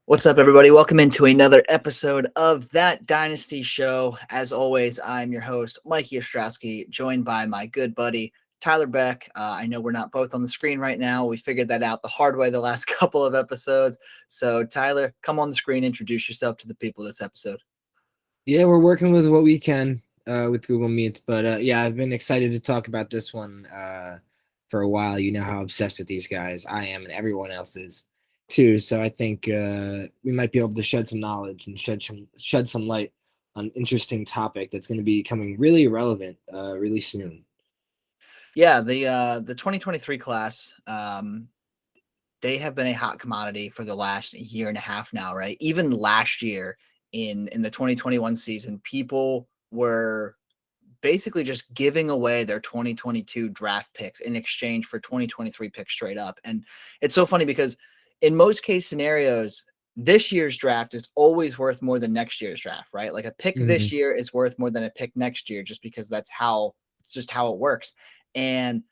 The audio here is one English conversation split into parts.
What's up, everybody? Welcome into another episode of That Dynasty Show. As always, I'm your host, Mikey Ostrowski, joined by my good buddy, Tyler Beck. I know we're not both on the screen right now. We figured that out the hard way the last couple of episodes. So, Tyler, come on the screen, introduce yourself to the people this episode. Yeah, we're working with what we can with Google Meet, but yeah, I've been excited to talk about this one for a while. You know how obsessed with these guys I am, and everyone else is too. So I think we might be able to shed some knowledge and shed some light on an interesting topic that's going to be becoming really relevant really soon. Yeah, the 2023 class, they have been a hot commodity for the last year and a half now, right? Even last year in the 2021 season, people were basically just giving away their 2022 draft picks in exchange for 2023 picks straight up. And it's so funny because in most case scenarios, this year's draft is always worth more than next year's draft, right? Like a pick this Hmm. year is worth more than a pick next year just because that's how just how it works. And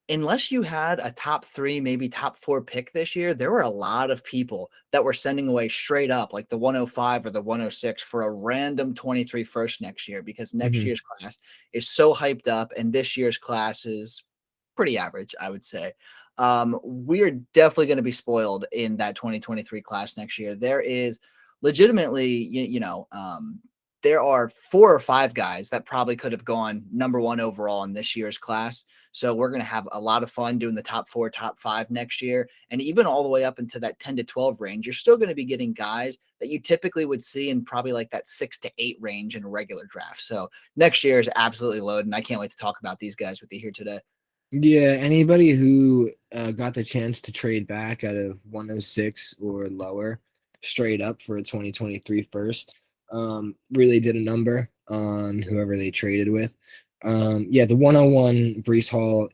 unless you had a top three, maybe top four pick this year, there were a lot of people that were sending away straight up like the 105 or the 106 for a random 23 first next year because next Hmm. year's class is so hyped up and this year's class is pretty average, I would say. We're definitely going to be spoiled in that 2023 class next year. There is legitimately, there are four or five guys that probably could have gone number one overall in this year's class. So we're going to have a lot of fun doing the top four, top five next year. And even all the way up into that 10 to 12 range, you're still going to be getting guys that you typically would see in probably like that 6 to 8 range in a regular draft. So next year is absolutely loaded. And I can't wait to talk about these guys with you here today. Yeah, anybody who got the chance to trade back out of 106 or lower straight up for a 2023 first really did a number on whoever they traded with. Yeah, the 101 Brees Hall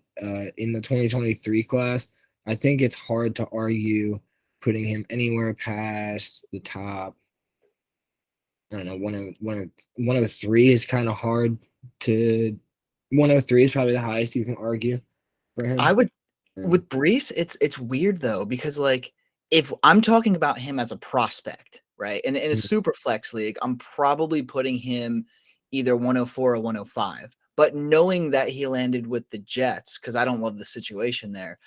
in the 2023 class, I think it's hard to argue putting him anywhere past the top. I don't know, 103 is kind of hard to. 103 is probably the highest you can argue for I him. would Um, with Brees, it's weird though, because like if I'm talking about him as a prospect, right? And in a Mhm. super flex league, I'm probably putting him either 104 or 105. But knowing that he landed with the Jets, because I don't love the situation there,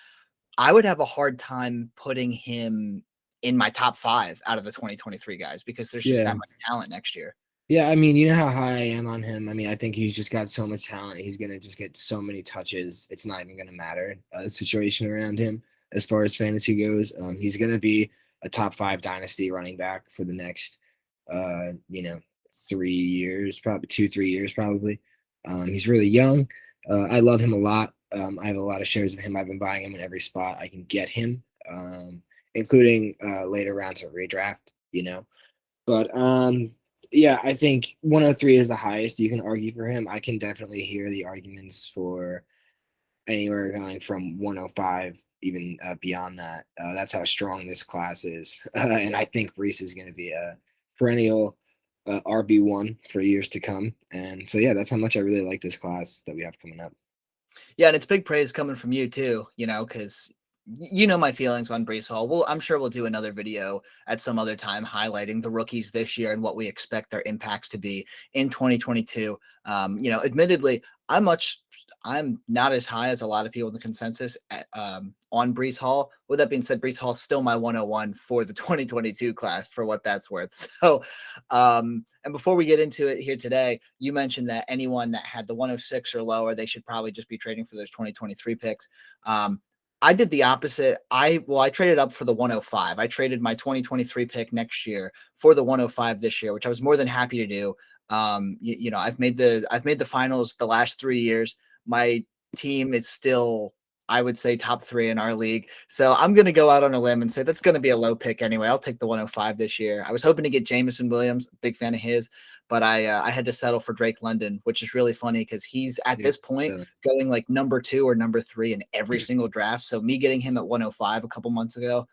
I would have a hard time putting him in my top five out of the 2023 guys because there's just Yeah. that much talent next year. Yeah, I mean, you know how high I am on him. I mean, I think he's just got so much talent. He's gonna just get so many touches. It's not even gonna matter the situation around him as far as fantasy goes. He's gonna be a top five dynasty running back for the next, uh, you know, 3 years, probably 2, 3 years, probably. He's really young. I love him a lot. I have a lot of shares of him. I've been buying him in every spot I can get him, including later rounds of redraft. But yeah, I think 103 is the highest you can argue for him. I can definitely hear the arguments for anywhere going from 105, even beyond that. That's how strong this class is. And I think Reese is going to be a perennial RB1 for years to come. And so, yeah, that's how much I really like this class that we have coming up. Yeah, and it's big praise coming from you too, because you know my feelings on Brees Hall. I'm sure we'll do another video at some other time highlighting the rookies this year and what we expect their impacts to be in 2022. Admittedly, I'm not as high as a lot of people in the consensus on Brees Hall. With that being said, Brees Hall's still my 101 for the 2022 class for what that's worth. So, and before we get into it here today, you mentioned that anyone that had the 106 or lower, they should probably just be trading for those 2023 picks. I did the opposite. I traded up for the 105. I traded my 2023 pick next year for the 105 this year, which I was more than happy to do. I've made the finals the last 3 years. My team is still, I would say, top three in our league. So I'm going to go out on a limb and say that's going to be a low pick anyway. I'll take the 105 this year. I was hoping to get Jameson Williams, big fan of his, but I had to settle for Drake London, which is really funny because he's at Yeah. this point So, going like number two or number three in every single draft. So me getting him at 105 a couple months ago,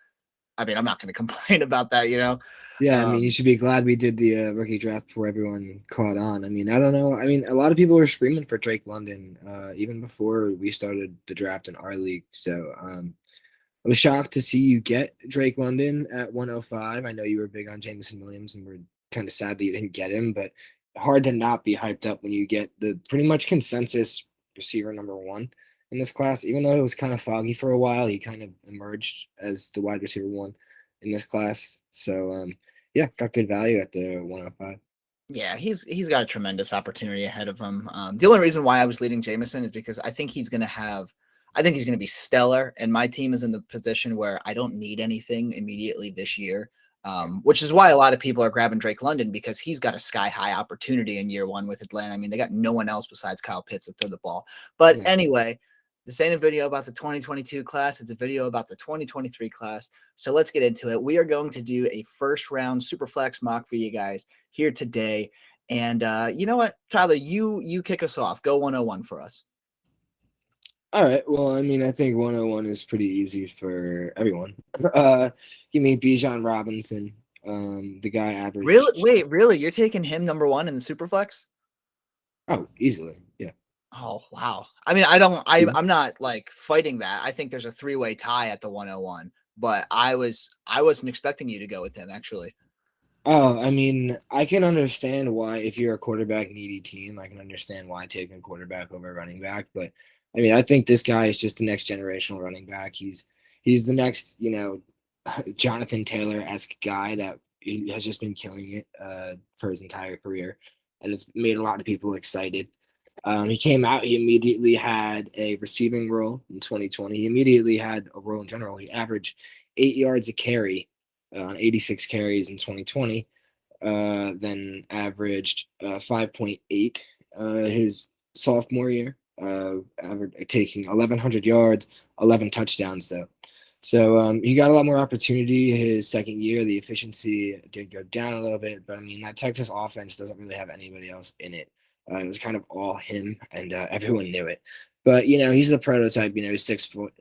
I mean, I'm not going to complain about that. yeah, I mean, you Um, should be glad we did the rookie draft before everyone caught on. I mean, I don't know. I mean, a lot of people were screaming for Drake London even before we started the draft in our league. So, I was shocked to see you get Drake London at 105. I know you were big on Jameson Williams and we're kind of sad that you didn't get him, but hard to not be hyped up when you get the pretty much consensus receiver number one in this class. Even though it was kind of foggy for a while, he kind of emerged as the wide receiver one in this class. So yeah, got good value at the 105. Yeah, he's got a tremendous opportunity ahead of him. The only reason why I was leading Jameson is because I think he's going to be stellar, and my team is in the position where I don't need anything immediately this year, which is why a lot of people are grabbing Drake London because he's got a sky-high opportunity in year one with Atlanta. I mean, they got no one else besides Kyle Pitts to throw the ball. But Yeah. anyway, this ain't a video about the 2022 class. It's a video about the 2023 class. So let's get into it. We are going to do a first-round Superflex mock for you guys here today. And you know what, Tyler, you kick us off. Go 101 for us. All right. Well, I mean, I think 101 is pretty easy for everyone. Give me Bijan Robinson. The guy averaged. Really? Wait, really? You're taking him number one in the Superflex? Oh, easily. Yeah. Oh, wow. I mean, I'm not like fighting that. I think there's a three-way tie at the 101, but I wasn't expecting you to go with him actually. Oh, I mean, I can understand why if you're a quarterback needy team, I can understand why taking a quarterback over a running back. But I mean, I think this guy is just the next generational running back. He's the next, Jonathan Taylor-esque guy that he has just been killing it for his entire career, and it's made a lot of people excited. He came out, he immediately had a receiving role in 2020. He immediately had a role in general. He averaged 8 yards a carry on 86 carries in 2020, then averaged 5.8 his sophomore year, taking 1,100 yards, 11 touchdowns, though. So he got a lot more opportunity his second year. The efficiency did go down a little bit, but I mean, that Texas offense doesn't really have anybody else in it. It was kind of all him, and everyone knew it. But he's the prototype. He's 6 foot,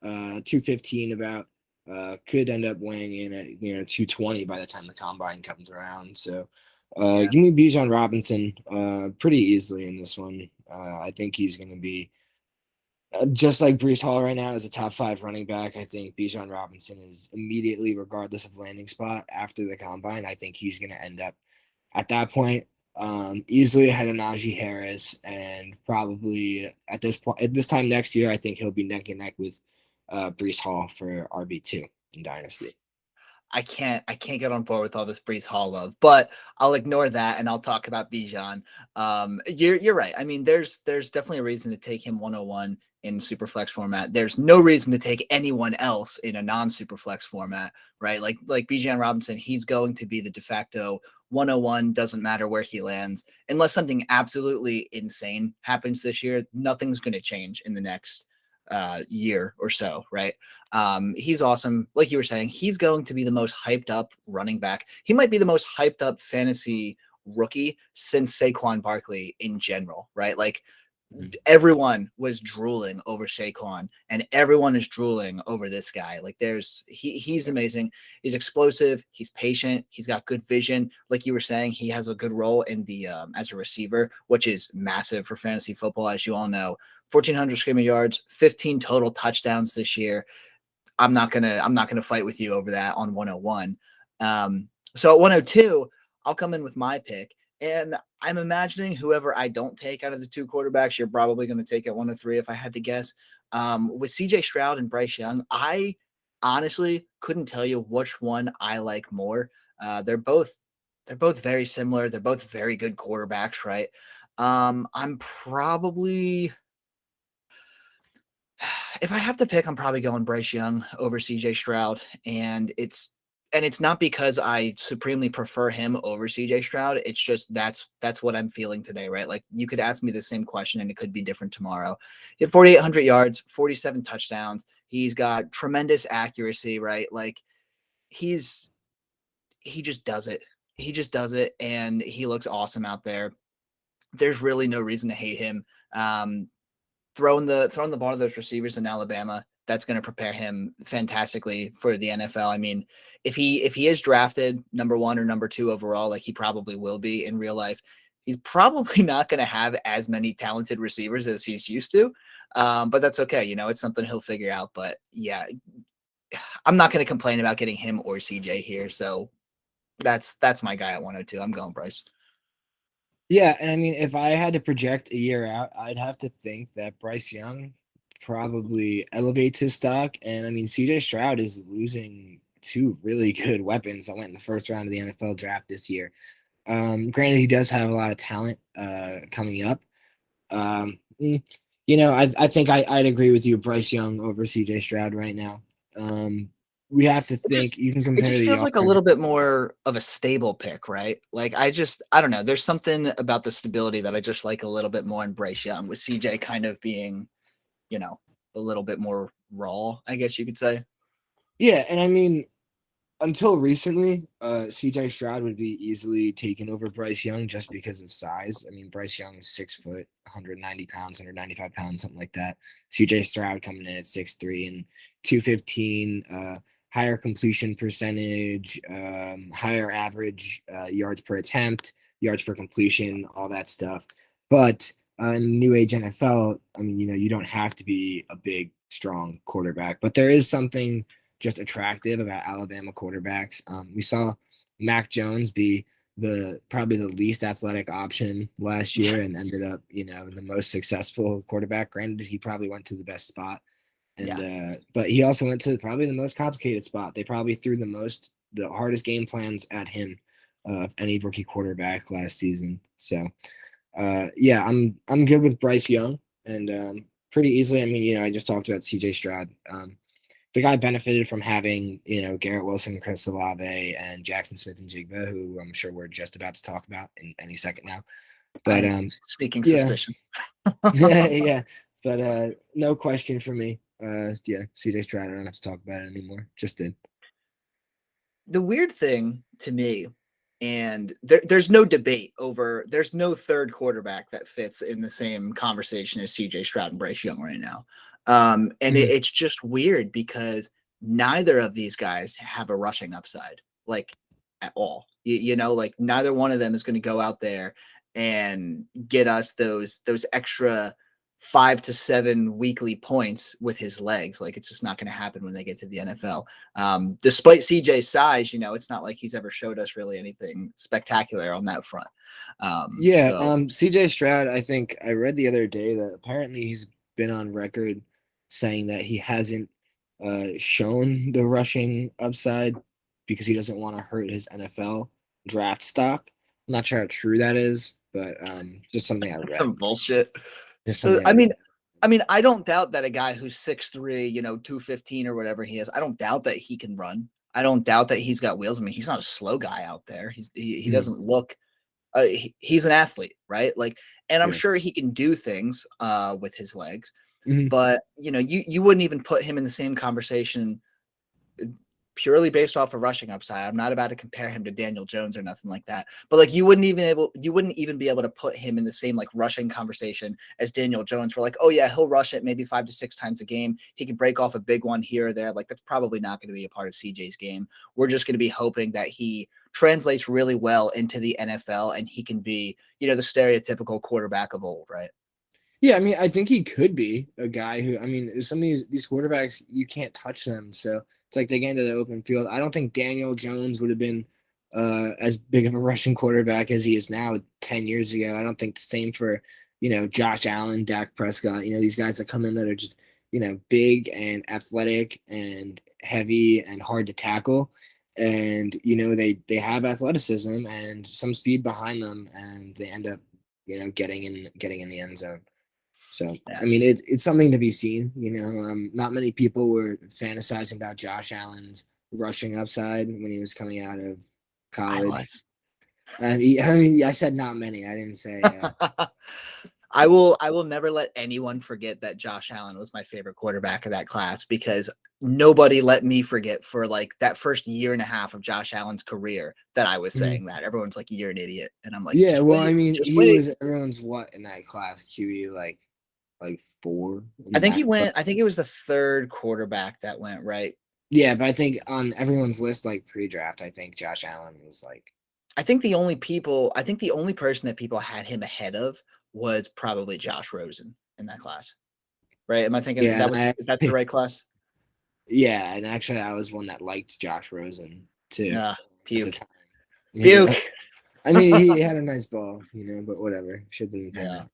215 about. Could end up weighing in at 220 by the time the combine comes around. So Yeah. give me Bijan Robinson pretty easily in this one. I think he's going to be just like Breece Hall right now is a top 5 running back. I think Bijan Robinson is immediately, regardless of landing spot after the combine, I think he's going to end up at that point easily ahead of Najee Harris, and probably at this time next year, I think he'll be neck and neck with Breece Hall for RB2 in Dynasty. I can't get on board with all this Breece Hall love, but I'll ignore that and I'll talk about Bijan. You're right. I mean, there's definitely a reason to take him 101 in Superflex format. There's no reason to take anyone else in a non-Superflex format, right? Like Bijan Robinson, he's going to be the de facto 101. Doesn't matter where he lands, unless something absolutely insane happens this year. Nothing's going to change in the next year or so, right? He's awesome. Like you were saying, he's going to be the most hyped up running back. He might be the most hyped up fantasy rookie since Saquon Barkley in general, right? Like everyone was drooling over Saquon, and everyone is drooling over this guy. Like he's amazing. He's explosive. He's patient. He's got good vision. Like you were saying, he has a good role in the as a receiver, which is massive for fantasy football, as you all know. 1,400 scrimmage yards, 15 total touchdowns this year. I'm not gonna fight with you over that on 101. So at 102, I'll come in with my pick. And I'm imagining whoever I don't take out of the two quarterbacks, you're probably going to take at 103 if I had to guess. With CJ Stroud and Bryce Young, I honestly couldn't tell you which one I like more. They're both very similar. They're both very good quarterbacks, right? I'm probably, if I have to pick, I'm probably going Bryce Young over CJ Stroud. And it's not because I supremely prefer him over CJ Stroud. It's just that's what I'm feeling today, right? Like you could ask me the same question and it could be different tomorrow. He had 4,800 yards, 47 touchdowns. He's got tremendous accuracy, right? Like he just does it. He just does it, and he looks awesome out there. There's really no reason to hate him. Throwing the ball to those receivers in Alabama, that's going to prepare him fantastically for the NFL. I mean, if he is drafted number 1 or number 2 overall, like he probably will be in real life, He's probably not going to have as many talented receivers as he's used to, but that's okay. You know, it's something he'll figure out. But yeah, I'm not going to complain about getting him or CJ here. So that's my guy at 102. I'm going Bryce. Yeah, and I mean, if I had to project a year out, I'd have to think that Bryce Young probably elevates his stock. And I mean, CJ Stroud is losing two really good weapons that went in the first round of the NFL draft this year. Granted, he does have a lot of talent coming up. You know, I think I'd agree with you, Bryce Young over CJ Stroud right now. Um, we have to It just think you can it compare just the feels like a yards. little bit more of a stable pick, right? Like I don't know. There's something about the stability that I just like a little bit more in Bryce Young, with CJ kind of being, you know, a little bit more raw, I guess you could say. Yeah, and I mean, until recently, CJ Stroud would be easily taken over Bryce Young just because of size. I mean, Bryce Young is 6 foot, 190 pounds, 195 pounds, something like that. CJ Stroud coming in at 6'3" and 215, higher completion percentage, higher average yards per attempt, yards per completion, all that stuff. But in new age NFL, I mean, you know, you don't have to be a big, strong quarterback, but there is something just attractive about Alabama quarterbacks. We saw Mac Jones be the probably the least athletic option last Yeah, year and ended up, you know, the most successful quarterback. Granted, he probably went to the best spot, and yeah. but he also went to probably the most complicated spot. They probably threw the hardest game plans at him of any rookie quarterback last season. So yeah, I'm good with Bryce Young and pretty easily. I mean, you know, I just talked about CJ Stroud. The guy benefited from having, you know, Garrett Wilson, Chris Olave, and Jaxon Smith-Njigba, who I'm sure we're just about to talk about in any second now. But I sneaking yeah, suspicion. yeah. But no question for me. Yeah, CJ Stroud. I don't have to talk about it anymore. Just did. The weird thing to me, and there's no debate over, there's no third quarterback that fits in the same conversation as CJ Stroud and Bryce Young right now. And Mhm. it's just weird because neither of these guys have a rushing upside, like at all. You know, like neither one of them is going to go out there and get us those extra 5 to 7 weekly points with his legs. Like it's just not going to happen when they get to the NFL. Despite CJ's size, you know, it's not like he's ever showed us really anything spectacular on that front. Yeah, So CJ Stroud, I think I read the other day that apparently he's been on record saying that he hasn't shown the rushing upside because he doesn't want to hurt his NFL draft stock. I'm not sure how true that is, but just something I that's read. some bullshit. Just something I I read. mean, I don't doubt that a guy who's 6'3", you know, 215 or whatever he is, I don't doubt that he can run. I don't doubt that he's got wheels. I mean, he's not a slow guy out there. He Mhm. doesn't look he's an athlete, right? Like, and I'm Yeah. sure he can do things with his legs, Mhm. but you know, you wouldn't even put him in the same conversation purely based off of rushing upside. I'm not about to compare him to Daniel Jones or nothing like that. But like you wouldn't even be able to put him in the same like rushing conversation as Daniel Jones. We're like, oh yeah, he'll rush it maybe 5 to 6 times a game. He can break off a big one here or there. Like that's probably not going to be a part of CJ's game. We're just going to be hoping that he translates really well into the NFL and he can be, you know, the stereotypical quarterback of old, right? Yeah, I mean, I think he could be a guy who, I mean, some of these quarterbacks, you can't touch them. So it's like they get into the open field. I don't think Daniel Jones would have been as big of a rushing quarterback as he is now 10 years ago. I don't think the same for, you know, Josh Allen, Dak Prescott, you know, these guys that come in that are just, you know, big and athletic and heavy and hard to tackle. And, you know, they have athleticism and some speed behind them and they end up, you know, getting in the end zone. So, Yeah. I mean, it's something to be seen. You know, not many people were fantasizing about Josh Allen's rushing upside when he was coming out of I college. was. I mean, I said not many. I didn't say. I will never let anyone forget that Josh Allen was my favorite quarterback of that class because nobody let me forget for like that first year and a half of Josh Allen's career that I was Mhm. saying that. Everyone's like, you're an idiot. And I'm like, Yeah, just well, I wait, mean, just he wait. was everyone's what in that class? QE like 4 I in think he that. went, I think it was the third quarterback that went right. Yeah, but I think on everyone's list, like pre-draft, I think Josh Allen was like. I think the only person that people had him ahead of was probably Josh Rosen in that class. Right? Am I thinking Yeah, and that's the right class? yeah, and actually, I was one that liked Josh Rosen too at the Puke. time. Puke. I mean, he had a nice ball, but whatever. Should have been Yeah. better.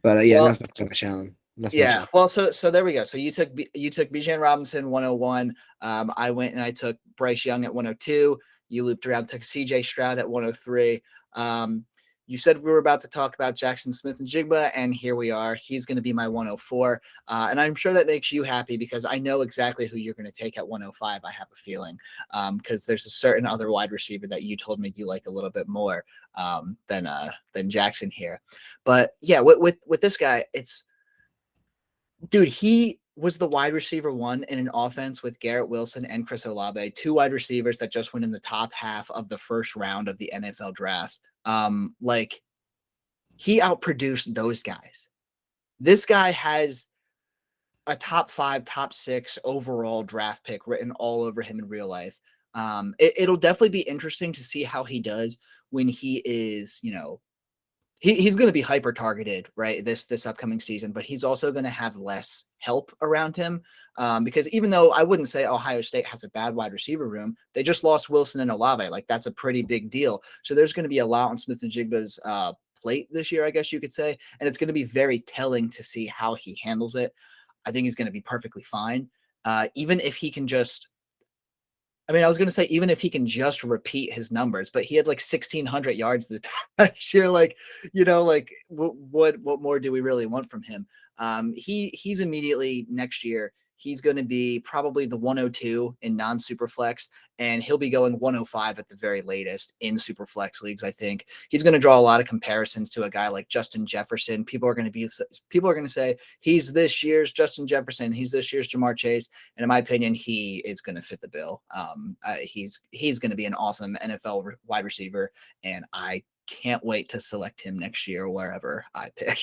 But yeah, Well, enough about Josh Allen. Enough about yeah. Josh. Well, so there we go. So you took Bijan Robinson 101. I went and I took Bryce Young at 102. You looped around, took CJ Stroud at 103. You said we were about to talk about Jaxon Smith-Njigba, and here we are. He's going to be my 104. And I'm sure that makes you happy because I know exactly who you're going to take at 105. I have a feeling because there's a certain other wide receiver that you told me you like a little bit more than Jaxon here. But yeah, with this guy, dude, he was the wide receiver one in an offense with Garrett Wilson and Chris Olave, two wide receivers that just went in the top half of the first round of the NFL draft. Like he outproduced those guys. This guy has a top 5, top 6 overall draft pick written all over him in real life. It'll definitely be interesting to see how he does when he is, he's going to be hyper targeted, right? This upcoming season, but he's also going to have less help around him because even though I wouldn't say Ohio State has a bad wide receiver room, they just lost Wilson and Olave. Like that's a pretty big deal. So there's going to be a lot on Smith-Njigba's plate this year, I guess you could say, and it's going to be very telling to see how he handles it. I think he's going to be perfectly fine, even if he can just. I mean, I was going to say, even if he can just repeat his numbers, but he had like 1,600 yards this past year. Like, what more do we really want from him? He's immediately next year. He's going to be probably the 102 in non-super flex, and he'll be going 105 at the very latest in super flex leagues. I think he's going to draw a lot of comparisons to a guy like Justin Jefferson. People are going to say he's this year's Justin Jefferson. He's this year's Ja'Marr Chase. And in my opinion, he is going to fit the bill. He's going to be an awesome NFL wide receiver, and I can't wait to select him next year wherever I pick.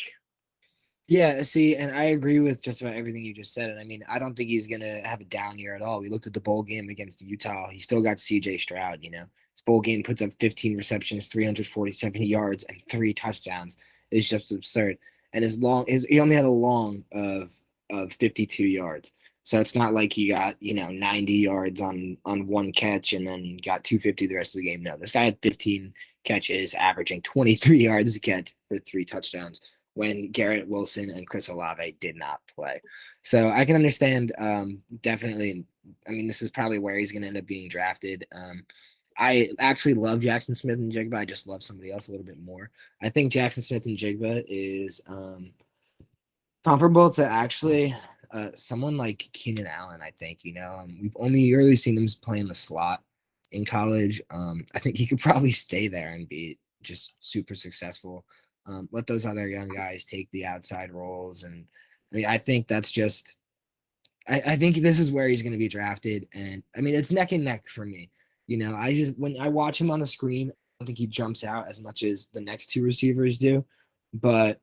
Yeah, see, and I agree with just about everything you just said. And I mean, I don't think he's gonna have a down year at all. We looked at the bowl game against Utah. He still got CJ Stroud, His bowl game puts up 15 receptions, 347 yards, and 3 touchdowns. It's just absurd. And he only had a long of 52 yards. So it's not like he got, 90 yards on one catch and then got 250 the rest of the game. No, this guy had 15 catches, averaging 23 yards a catch for 3 touchdowns when Garrett Wilson and Chris Olave did not play. So I can understand definitely. I mean, this is probably where he's going to end up being drafted. I actually love Jaxon Smith-Njigba. I just love somebody else a little bit more. I think Jaxon Smith-Njigba is comparable to actually someone like Keenan Allen. I think, we've only really seen him play in the slot in college. I think he could probably stay there and be just super successful. Let those other young guys take the outside roles. And I mean, I think that's just, I think this is where he's going to be drafted. And I mean, it's neck and neck for me. When I watch him on the screen, I don't think he jumps out as much as the next 2 receivers do. But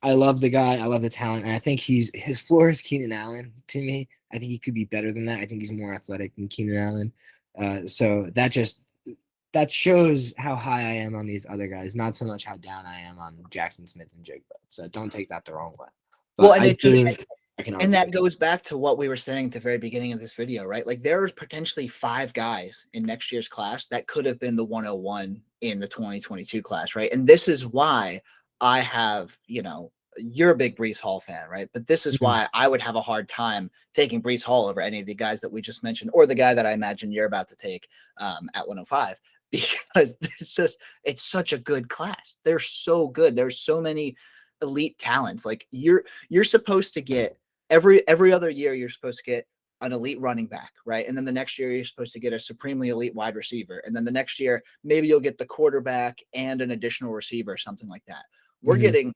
I love the guy. I love the talent. And I think his floor is Keenan Allen to me. I think he could be better than that. I think he's more athletic than Keenan Allen. So that shows how high I am on these other guys, not so much how down I am on Jaxon Smith-Njigba. So don't take that the wrong way. But Well, and and that goes back to what we were saying at the very beginning of this video, right? Like there's potentially 5 guys in next year's class that could have been the 101 in the 2022 class, right? And this is why I have, you're a big Breece Hall fan, right? But this is why I would have a hard time taking Breece Hall over any of the guys that we just mentioned, or the guy that I imagine you're about to take at 105. Because it's such a good class. They're so good. There's so many elite talents. Like you're supposed to get every other year, you're supposed to get an elite running back, right? And then the next year you're supposed to get a supremely elite wide receiver. And then the next year, maybe you'll get the quarterback and an additional receiver, something like that. We're getting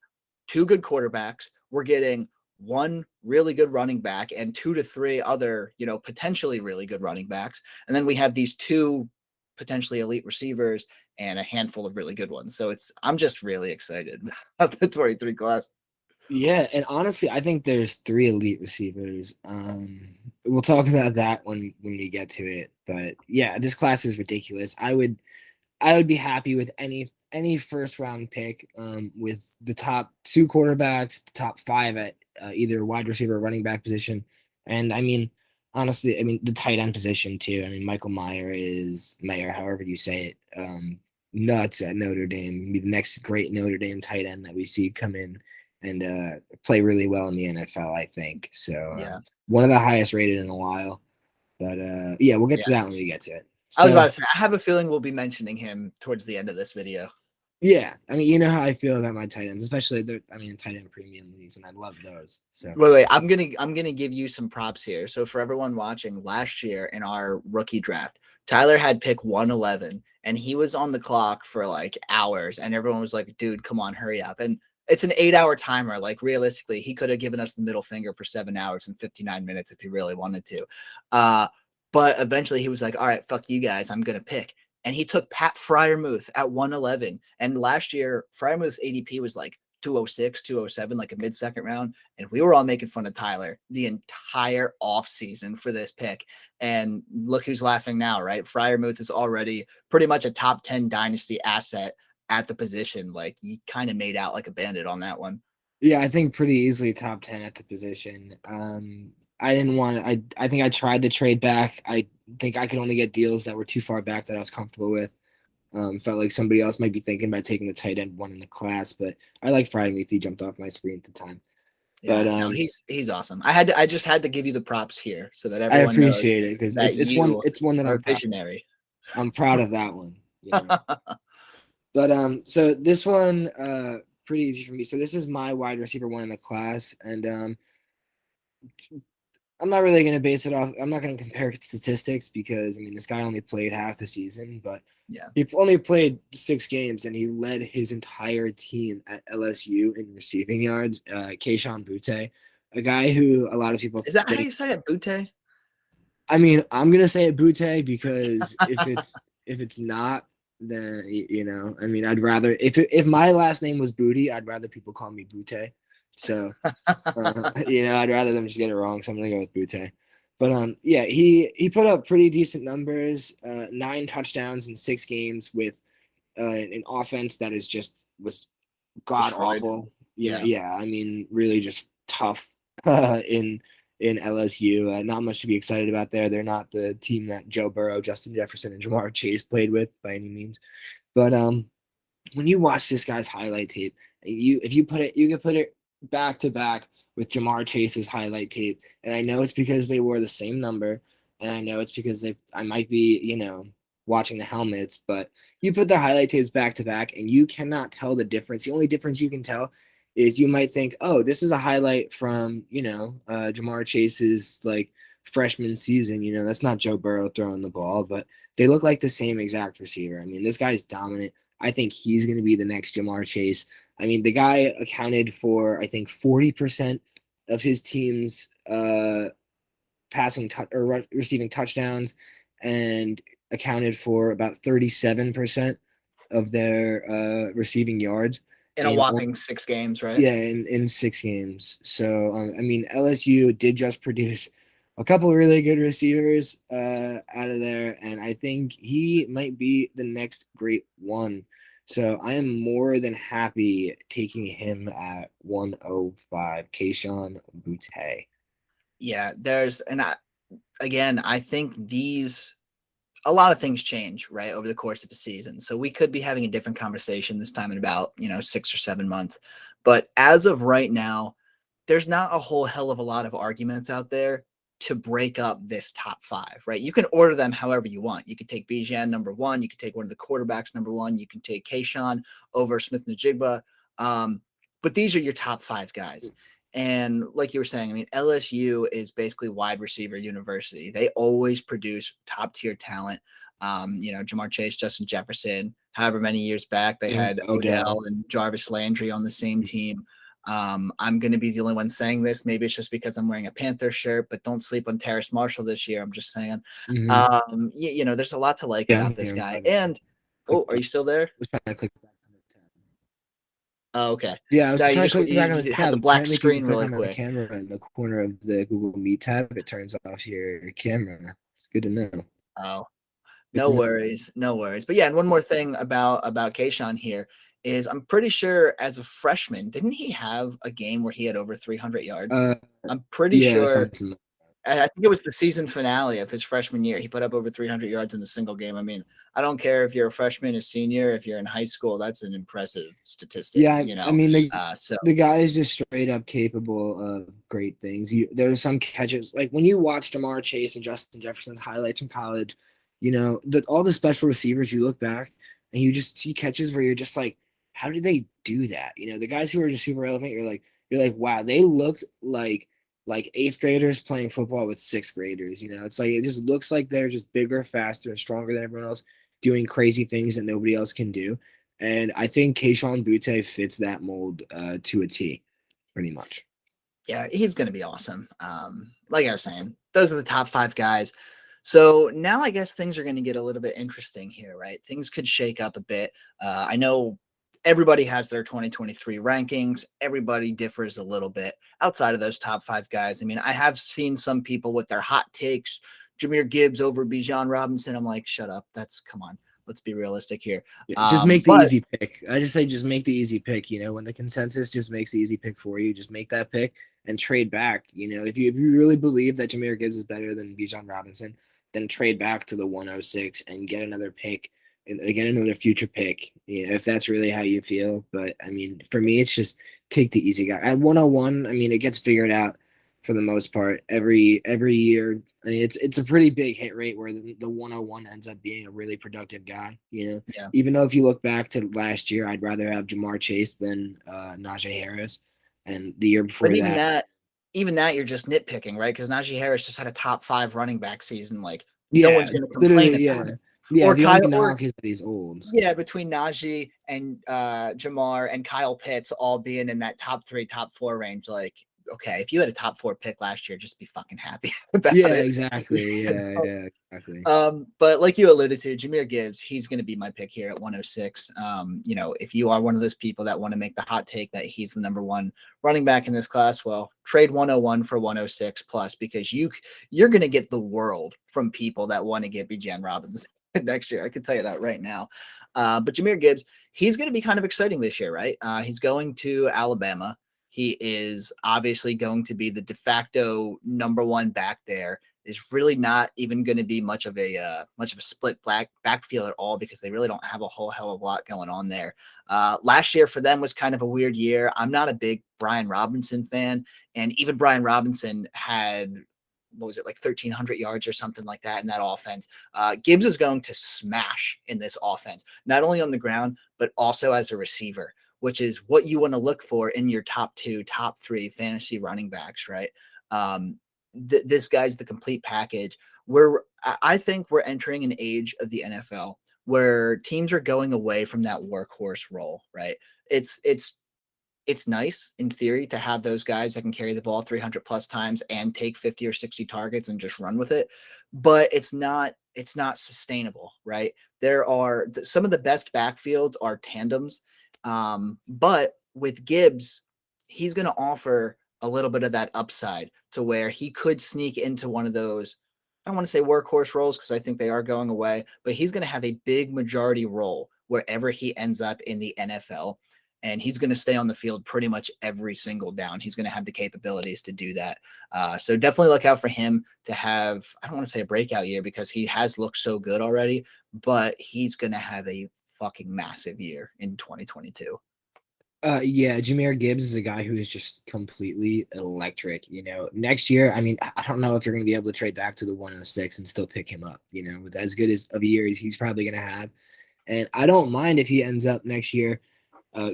2 good quarterbacks. We're getting 1 really good running back and 2 to 3 other, potentially really good running backs. And then we have these 2 potentially elite receivers and a handful of really good ones. So I'm just really excited about the 23 class. Yeah, and honestly, I think there's 3 elite receivers. We'll talk about that when we get to it. But yeah, this class is ridiculous. I would be happy with any first round pick with the top 2 quarterbacks, the top 5 at either wide receiver or running back position. And I mean, honestly, I mean the tight end position too. I mean, Michael Mayer, however you say it, nuts at Notre Dame. He'll be the next great Notre Dame tight end that we see come in and play really well in the NFL, I think. So Yeah. one of the highest rated in a while. But yeah, we'll get Yeah. to that when we get to it. I was So about to say, I have a feeling we'll be mentioning him towards the end of this video. yeah, I mean, you know how I feel about my tight ends, especially tight end premium leagues, and I love those. So Wait. I'm gonna give you some props here. So for everyone watching, last year in our rookie draft, Tyler had pick 111, and he was on the clock for like hours, and everyone was like, "Dude, come on, hurry up!" And it's an 8-hour timer. Like realistically, he could have given us the middle finger for 7 hours and 59 minutes if he really wanted to. But eventually, he was like, "All right, fuck you guys, I'm gonna pick." And he took Pat Fryermuth at 111. And last year, Fryermuth's ADP was like 206, 207, like a mid-second round. And we were all making fun of Tyler the entire offseason for this pick. And look who's laughing now, right? Fryermuth is already pretty much a top 10 dynasty asset at the position. Like he kind of made out like a bandit on that one. yeah, I think pretty easily top 10 at the position. I didn't want to. I think I tried to trade back. I think I could only get deals that were too far back that I was comfortable with. Felt like somebody else might be thinking about taking the tight end one in the class, but I like Fryermuth. He jumped off my screen at the time. But Yeah, no, he's awesome. I just had to give you the props here so that I everyone knows appreciate it because that you it's one that are visionary. I'm proud of that one. You know? But so this one pretty easy for me. So this is my wide receiver one in the class, and I'm not really going to base it off. I'm not going to compare statistics because I mean this guy only played half the season, but Yeah. he only played 6 games and he led his entire team at LSU in receiving yards. Kayshon Boutte, a guy who a lot of people Is that how think. you say it, Butte? I mean, I'm gonna say it Boutte because if it's not, then you know, I mean, I'd rather if my last name was Booty, I'd rather people call me Boutte. So you know, I'd rather them just get it wrong. So I'm gonna go with Boutte. But yeah, he put up pretty decent numbers. 9 touchdowns in 6 games with an offense that is just was god Destroyed. awful. Yeah. Yeah. I mean, really just tough in LSU. Not much to be excited about there. They're not the team that Joe Burrow, Justin Jefferson, and Ja'Marr Chase played with by any means. But when you watch this guy's highlight tape, if you put it, you can put it back to back with Ja'Marr Chase's highlight tape, and I know it's because they wore the same number, and I know it's because I might be, you know, watching the helmets, but you put their highlight tapes back to back, and you cannot tell the difference. The only difference you can tell is you might think, oh, this is a highlight from, you know, Ja'Marr Chase's like freshman season. You know, that's not Joe Burrow throwing the ball, but they look like the same exact receiver. I mean, this guy's dominant. I think he's going to be the next Ja'Marr Chase. I mean, the guy accounted for, I think, 40% of his team's receiving touchdowns and accounted for about 37% of their receiving yards In a in whopping 6 games, right? yeah, in 6 games. So I mean, LSU did just produce a couple of really good receivers out of there, and I think he might be the next great one. So I am more than happy taking him at 105, Kayshon Boutte. Yeah, again, I think a lot of things change, right, over the course of the season. So we could be having a different conversation this time in about, 6 or 7 months. But as of right now, there's not a whole hell of a lot of arguments out there to break up this top 5, right? You can order them however you want. You could take Bijan number 1. You could take one of the quarterbacks number 1. You can take Kayshon over Smith-Njigba. But these are your top 5 guys. And like you were saying, I mean, LSU is basically wide receiver university. They always produce top tier talent. Ja'Marr Chase, Justin Jefferson, however many years back they had Odell and Jarvis Landry on the same team. I'm going to be the only one saying this. Maybe it's just because I'm wearing a Panther shirt, but don't sleep on Terrace Marshall this year. I'm just saying. There's a lot to like Yeah, about this guy. And are you still there? was trying to click back on the tab. Oh, okay. Yeah, I was So trying to click back on the you had tab. the black Apparently, if you screen click really on the quick. camera in the corner of the Google Meet tab, it turns off your camera. It's good to know. Oh, No worries, no worries. But yeah, and one more thing about Kayshon here is I'm pretty sure as a freshman, didn't he have a game where he had over 300 yards? Uh, I'm pretty yeah, sure. something. I think it was the season finale of his freshman year. He put up over 300 yards in a single game. I mean, I don't care if you're a freshman, a senior, if you're in high school, that's an impressive statistic, Yeah, you I know? mean, So the guy is just straight up capable of great things. There's some catches like when you watch Jahmyr Chase and Justin Jefferson's highlights from college, all the special receivers, you look back and you just see catches where you're just like, how did they do that? The guys who are just super relevant, you're like, wow, they looked like eighth graders playing football with sixth graders. It's like it just looks like they're just bigger, faster, and stronger than everyone else, doing crazy things that nobody else can do. And I think Kayshon Boutte fits that mold to a T, pretty much. yeah, he's going to be awesome. Like I was saying, those are the top 5 guys. So now I guess things are going to get a little bit interesting here, right? Things could shake up a bit. I know everybody has their 2023 rankings. Everybody differs a little bit outside of those top 5 guys. I mean, I have seen some people with their hot takes, Jahmyr Gibbs over Bijan Robinson. I'm like, shut up. Come on. Let's be realistic here. Yeah, just make the But easy pick. I just say just make the easy pick. When the consensus just makes the easy pick for you, just make that pick and trade back. If you really believe that Jahmyr Gibbs is better than Bijan Robinson, then trade back to the 106 and get another pick and get another future pick. If that's really how you feel. But I mean, for me, it's just take the easy guy. At 101, I mean, it gets figured out for the most part every year. I mean, it's a pretty big hit rate where the 101 ends up being a really productive guy. yeah, Even though if you look back to last year, I'd rather have Jahmyr Chase than Najee Harris, and the year but before that, even that you're just nitpicking, right? Because Najee Harris just had a top 5 running back season. Like no yeah, one's going to complain literally, about yeah, it. yeah. Or The Kyle, only or knock is that he's old. yeah, between Najee and Jamar and Kyle Pitts all being in that top 3, top 4 range, like okay, if you had a top 4 pick last year, just be fucking happy about Yeah, it. exactly. You Yeah, know? yeah, exactly. But like you alluded to, Jahmyr Gibbs, he's going to be my pick here at 106. If you are one of those people that want to make the hot take that he's the number 1 running back in this class, well, trade 101 for 106 plus because you're going to get the world from people that want to get Bijan Robinson next year. I can tell you that right now. But Jahmyr Gibbs, he's going to be kind of exciting this year, right? He's going to Alabama. He is obviously going to be the de facto number 1 back there. Is really not even going to be much of a split backfield at all because they really don't have a whole hell of a lot going on there. Last year for them was kind of a weird year. I'm not a big Brian Robinson fan, and even Brian Robinson had what was it like 1,300 yards or something like that in that offense. Gibbs is going to smash in this offense, not only on the ground but also as a receiver, which is what you want to look for in your top 2, top 3 fantasy running backs, right? This guy's the complete package. I think we're entering an age of the NFL where teams are going away from that workhorse role, right? It's nice in theory to have those guys that can carry the ball 300 plus times and take 50 or 60 targets and just run with it, but it's not sustainable, right? There are some of the best backfields are tandems, but with Gibbs, he's going to offer a little bit of that upside to where he could sneak into one of those. I don't want to say workhorse roles because I think they are going away, but he's going to have a big majority role wherever he ends up in the NFL. And he's going to stay on the field pretty much every single down. He's going to have the capabilities to do that. So definitely look out for him to have, I don't want to say a breakout year because he has looked so good already, but he's going to have a fucking massive year in 2022. Yeah, Jahmyr Gibbs is a guy who is just completely electric. Next year, I mean, I don't know if you're going to be able to trade back to the 106 and still pick him up. With as good as of a year as he's probably going to have, and I don't mind if he ends up next year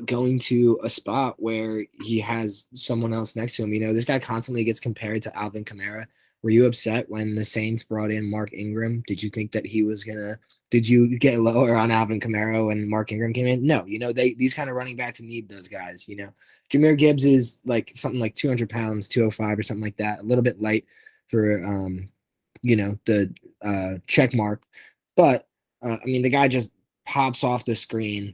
going to a spot where he has someone else next to him. This guy constantly gets compared to Alvin Kamara. Were you upset when the Saints brought in Mark Ingram? Did you think that he was gonna? Did you get lower on Alvin Kamara when Mark Ingram came in? No, these kind of running backs need those guys. Jahmyr Gibbs is like something like 200 pounds, 205 or something like that, a little bit light for the check mark, but I mean the guy just pops off the screen,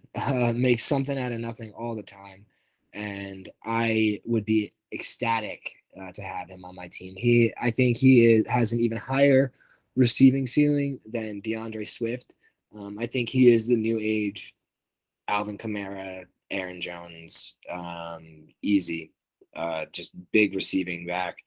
makes something out of nothing all the time, and I would be ecstatic to have him on my team. I think he has an even higher receiving ceiling than DeAndre Swift. I think he is the new age Alvin Kamara, Aaron Jones, easy, just big receiving back.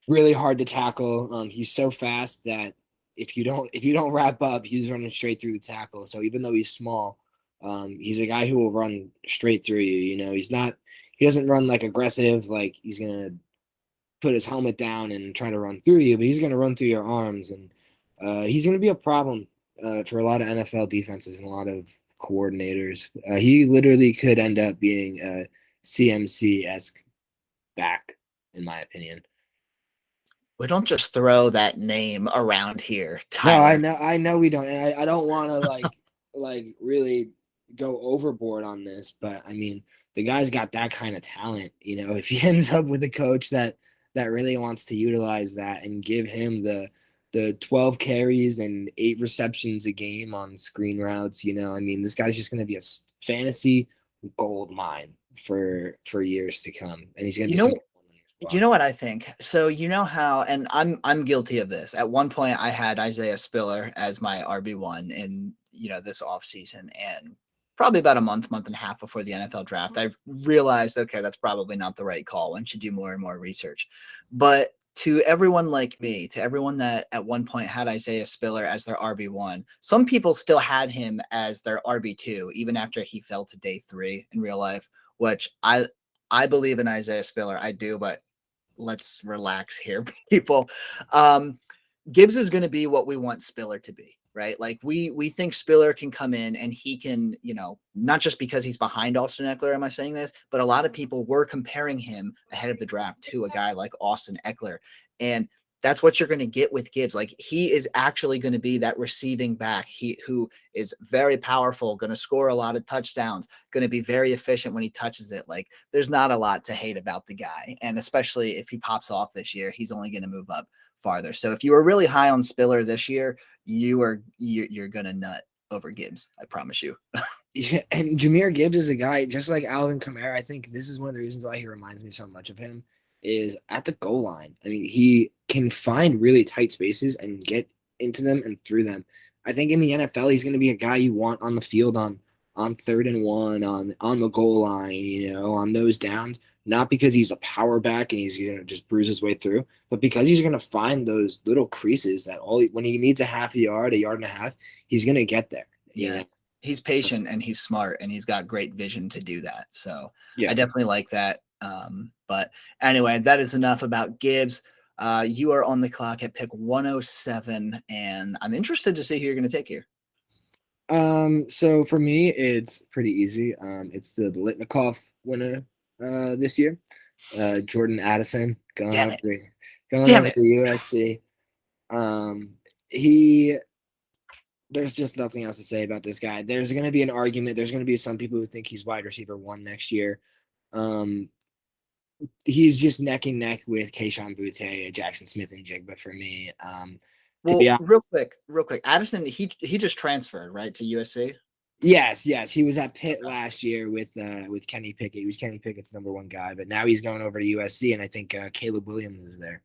Really hard to tackle. He's so fast that if you don't wrap up, he's running straight through the tackle. So even though he's small, he's a guy who will run straight through you. You know, he doesn't run like aggressive, like he's gonna put his helmet down and try to run through you, but he's gonna run through your arms, and he's gonna be a problem for a lot of NFL defenses and a lot of coordinators. He literally could end up being a CMC-esque back, in my opinion. We don't just throw that name around here, No, Tyler. I know we don't. And I don't want to like really go overboard on this, but I mean, the guy's got that kind of talent. You know, if he ends up with a coach that really wants to utilize that and give him the 12 carries and 8 receptions a game on screen routes, you know, I mean, this guy's just going to be a fantasy gold mine for years to come, and he's going to You be know, so. You know what I think? So you know how, and I'm guilty of this. At one point, I had Isaiah Spiller as my RB1 in this offseason, and probably about a month and a half before the NFL draft, I realized, okay, that's probably not the right call. One should do more and more research. But to everyone like me, to everyone that at one point had Isaiah Spiller as their RB1, some people still had him as their RB2, even after he fell to day 3 in real life, which I believe in Isaiah Spiller. I do, but let's relax here, people. Gibbs is going to be what we want Spiller to be, right? Like we think Spiller can come in and he can, not just because he's behind Austin Eckler, am I saying this? But a lot of people were comparing him ahead of the draft to a guy like Austin Eckler. And that's what you're going to get with Gibbs. Like he is actually going to be that receiving back who is very powerful, going to score a lot of touchdowns, going to be very efficient when he touches it. Like there's not a lot to hate about the guy. And especially if he pops off this year, he's only going to move up farther. So if you were really high on Spiller this year, you're going to nut over Gibbs. I promise you. Yeah, and Jahmyr Gibbs is a guy just like Alvin Kamara. I think this is one of the reasons why he reminds me so much of him is at the goal line. I mean, he can find really tight spaces and get into them and through them. I think in the NFL, he's going to be a guy you want on the field on 3rd and 1, on the goal line, on those downs. Not because he's a power back and he's going to just bruise his way through, but because he's going to find those little creases that when he needs a half a yard and a half, he's going to get there. Yeah. He's patient and he's smart and he's got great vision to do that. So Yeah. I definitely like that. But anyway, that is enough about Gibbs. You are on the clock at pick 107, and I'm interested to see who you're going to take here. So for me, it's pretty easy. It's the Biletnikoff winner this year. Jordan Addison going over to USC. There's just nothing else to say about this guy. There's going to be an argument. There's going to be some people who think he's wide receiver 1 next year. He's just neck and neck with Kayshon Boutte, Jaxon Smith-Njigba for me. Real quick, Addison, he just transferred right to USC. Yes, he was at Pitt last year with Kenny Pickett. He was Kenny Pickett's number 1 guy, but now he's going over to USC, and I think Caleb Williams is there.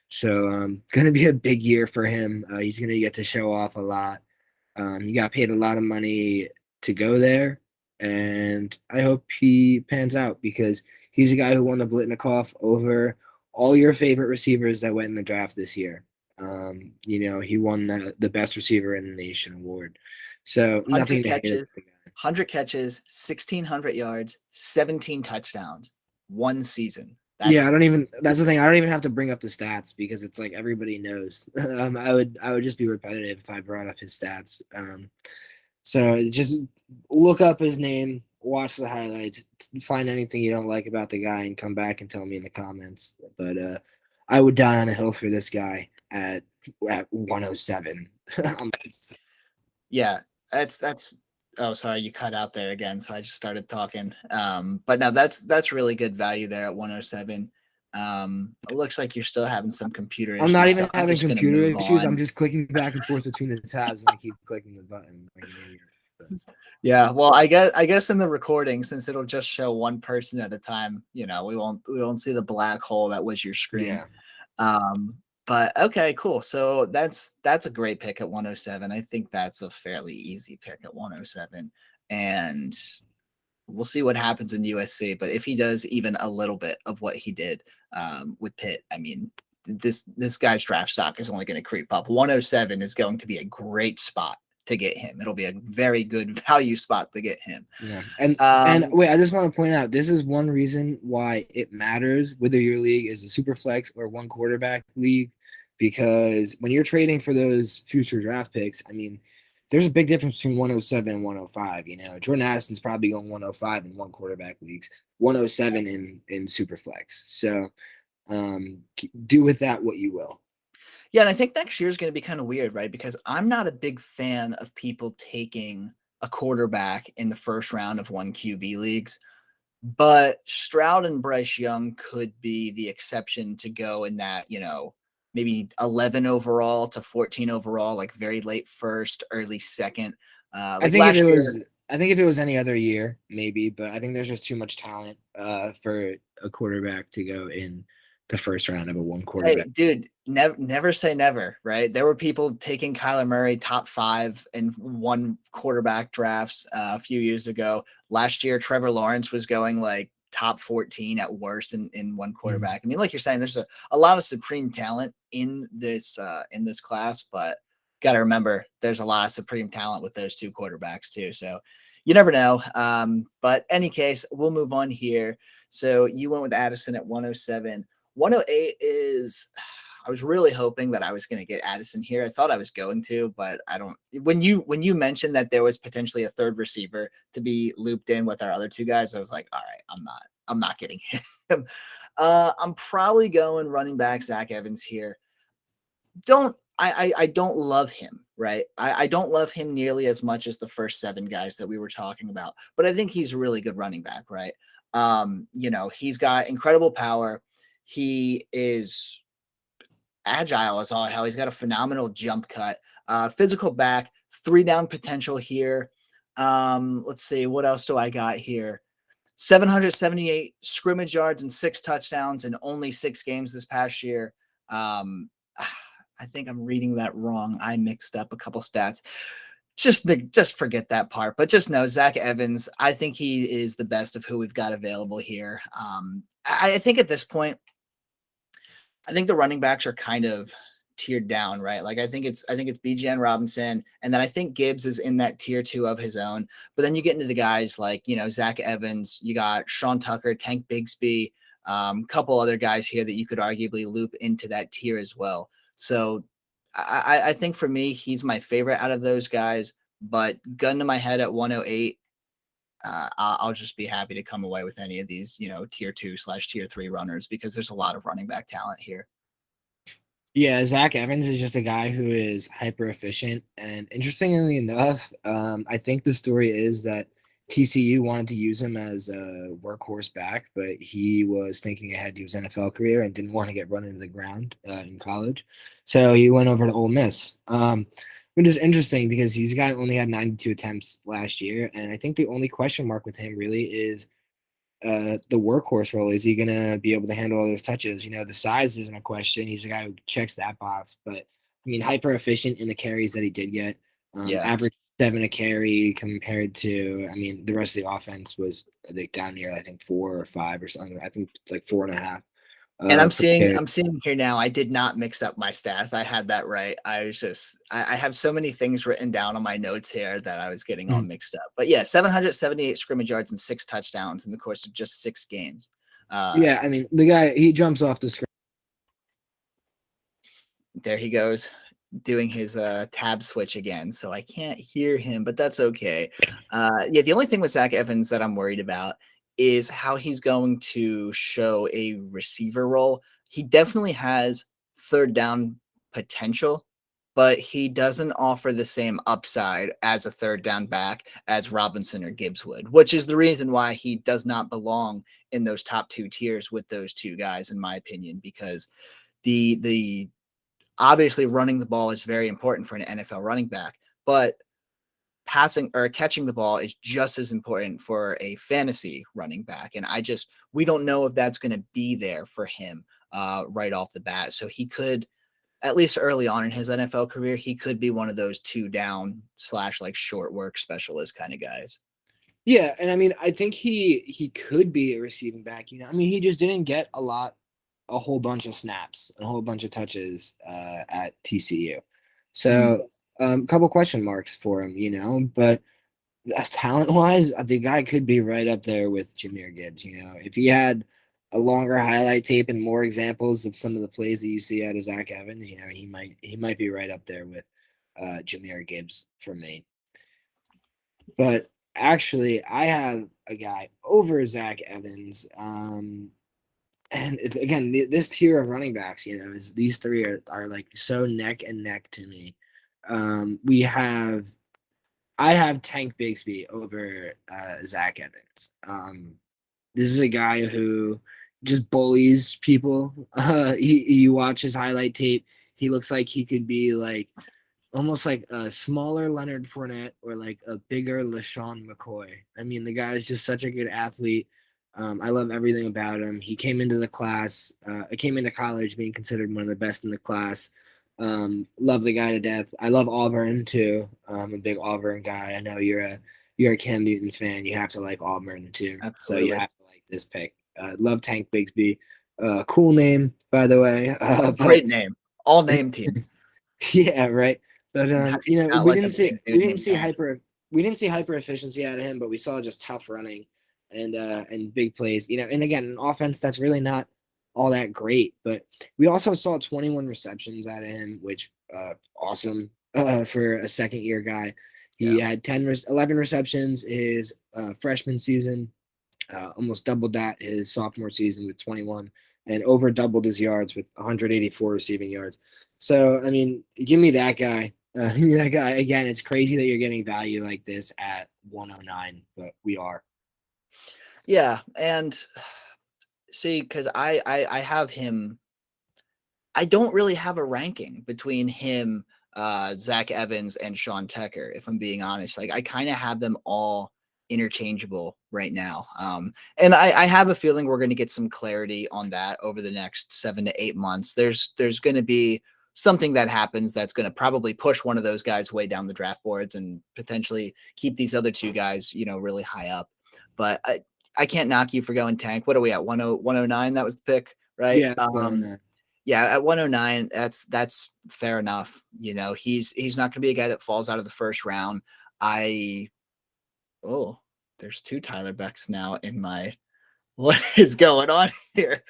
So going to be a big year for him. He's going to get to show off a lot. He got paid a lot of money to go there, and I hope he pans out because he's a guy who won the Biletnikoff over all your favorite receivers that went in the draft this year. He won the best receiver in the nation award. So 100 catches, 1,600 yards, 17 touchdowns, 1 season. That's the thing. I don't even have to bring up the stats because it's like everybody knows. I would just be repetitive if I brought up his stats. So just look up his name, watch the highlights, find anything you don't like about the guy, and come back and tell me in the comments. But I would die on a hill for this guy at 107. Yeah, that's. Oh, sorry, you cut out there again, so I just started talking. But no, that's really good value there at 107. It looks like you're still having some computer issues. I'm not even having computer issues. I'm just clicking back and forth between the tabs, and I keep clicking the button. Yeah, well, I guess in the recording, since it'll just show one person at a time, we won't see the black hole that was your screen. Yeah. But okay, cool. So that's a great pick at 107. I think that's a fairly easy pick at 107. And we'll see what happens in USC. But if he does even a little bit of what he did with Pitt, I mean, this guy's draft stock is only going to creep up. 107 is going to be a great spot to get him. It'll be a very good value spot to get him. Yeah. And wait, I just want to point out, this is one reason why it matters whether your league is a super flex or one quarterback league, because when you're trading for those future draft picks, I mean, there's a big difference between 107 and 105. You know, Jordan Addison's probably going 105 in one quarterback leagues, 107 in super flex. So do with that what you will. Yeah, and I think next year is going to be kind of weird, right? Because I'm not a big fan of people taking a quarterback in the first round of one QB leagues, but Stroud and Bryce Young could be the exception to go in that, you know, maybe 11 overall to 14 overall, like very late first, early second. I think if it was any other year, maybe, but I think there's just too much talent for a quarterback to go in the first round of a one quarterback. Hey, dude, never say never, right? There were people taking Kyler Murray top 5 in one quarterback drafts a few years ago. Last year, Trevor Lawrence was going like top 14 at worst in one quarterback. I mean, like you're saying, there's a lot of supreme talent in this class, but got to remember there's a lot of supreme talent with those two quarterbacks too. So you never know. But any case, we'll move on here. So you went with Addison at 107. 108 is, I was really hoping that I was going to get Addison here. I thought I was going to, but I don't. When you mentioned that there was potentially a third receiver to be looped in with our other two guys, I was like, all right, I'm not getting him. I'm probably going running back Zach Evans here. I don't love him, right? I don't love him nearly as much as the first 7 guys that we were talking about, but I think he's a really good running back, right? You know, he's got incredible power. He is agile as all hell. He's got a phenomenal jump cut, physical back, 3 down potential here. Let's see, what else do I got here? 778 scrimmage yards and 6 touchdowns in only 6 games this past year. I think I'm reading that wrong. I mixed up a couple stats. Just forget that part, but just know Zach Evans, I think he is the best of who we've got available here. I think at this point, I think the running backs are kind of tiered down, right? Like I think it's Bijan Robinson, and then I think Gibbs is in that tier 2 of his own. But then you get into the guys like, you know, Zach Evans, you got Sean Tucker, Tank Bigsby, couple other guys here that you could arguably loop into that tier as well. So I think for me, he's my favorite out of those guys. But gun to my head at 108, I'll just be happy to come away with any of these, you know, tier 2/tier 3 runners, because there's a lot of running back talent here. Yeah, Zach Evans is just a guy who is hyper efficient. And interestingly enough, I think the story is that TCU wanted to use him as a workhorse back, but he was thinking ahead to his NFL career and didn't want to get run into the ground in college. So he went over to Ole Miss. Which is interesting because only had 92 attempts last year. And I think the only question mark with him really is the workhorse role. Is he going to be able to handle all those touches? You know, the size isn't a question. He's a guy who checks that box. But, I mean, hyper efficient in the carries that he did get. Average 7 a carry compared to, I mean, the rest of the offense was, I think, down near, I think, 4 or 5 or something. I think like 4.5. And I'm seeing here now, I did not mix up my stats. I had that right. I have so many things written down on my notes here that I was getting all mixed up. But yeah, 778 scrimmage yards and 6 touchdowns in the course of just 6 games. Yeah, I mean, the guy, he jumps off the screen. There he goes, doing his tab switch again. So I can't hear him, but that's okay. Yeah, the only thing with Zach Evans that I'm worried about is how he's going to show a receiver role. He definitely has third down potential, but he doesn't offer the same upside as a third down back as Robinson or Gibbs would, which is the reason why he does not belong in those top 2 tiers with those 2 guys, in my opinion, because the obviously running the ball is very important for an NFL running back, but passing or catching the ball is just as important for a fantasy running back. And we don't know if that's going to be there for him right off the bat. So he could at least early on in his NFL career, he could be one of those 2 down / like short work specialist kind of guys. Yeah, and I mean, I think he could be a receiving back. I mean, he just didn't get a whole bunch of snaps, a whole bunch of touches at TCU. Mhm. So, couple question marks for him. But talent wise, the guy could be right up there with Jahmyr Gibbs. If he had a longer highlight tape and more examples of some of the plays that you see out of Zach Evans, he might be right up there with Jahmyr Gibbs for me. But actually, I have a guy over Zach Evans. And again, this tier of running backs, is these three are like so neck and neck to me. I have Tank Bigsby over Zach Evans. This is a guy who just bullies people. You watch his highlight tape. He looks like he could be like almost like a smaller Leonard Fournette or like a bigger LaShawn McCoy. I mean, the guy is just such a good athlete. I love everything about him. He came into the class. I came into college being considered one of the best in the class. Love the guy to death. I love Auburn too. I'm a big Auburn guy. I know you're a Cam Newton fan. You have to like Auburn too. So you Absolutely. have to like this pick. Love Tank Bigsby. Cool name, by the way. But Great name. All name team. yeah, right. But How can you not we like didn't a see big dude named Tank? we didn't see hyper efficiency out of him, but we saw just tough running and big plays. And again, an offense that's really not all that great. But we also saw 21 receptions out of him, which awesome for a second year guy. He Yeah. had 11 receptions his freshman season, almost doubled that his sophomore season with 21, and over doubled his yards with 184 receiving yards. So, I mean, give me that guy. Give me that guy. Again, it's crazy that you're getting value like this at 109, but we are. Yeah. And see, because I have him. I don't really have a ranking between him, Zach Evans, and Sean Tucker, if I'm being honest. Like I kind of have them all interchangeable right now. And I have a feeling we're going to get some clarity on that over the next 7 to 8 months. There's going to be something that happens that's going to probably push one of those guys way down the draft boards and potentially keep these other two guys, really high up. But I can't knock you for going Tank. What are we at? 109? That was the pick, right? Yeah, 109. Yeah, at 109, that's fair enough. He's not going to be a guy that falls out of the first round. I oh, there's 2 Tyler Becks now in my what is going on here?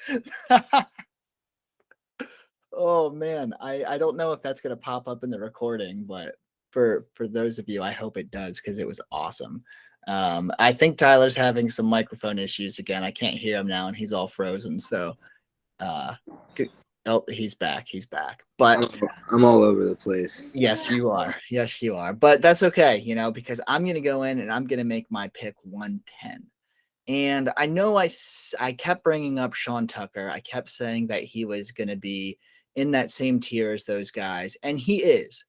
Oh man, I don't know if that's going to pop up in the recording, but for those of you, I hope it does because it was awesome. I think Tyler's having some microphone issues again. I can't hear him now, and he's all frozen. So, uh, oh, he's back. He's back. But I'm all over the place. yes, you are. Yes, you are. But that's okay, because I'm going to go in and I'm going to make my pick 110. And I know I kept bringing up Sean Tucker. I kept saying that he was going to be in that same tier as those guys, and he is.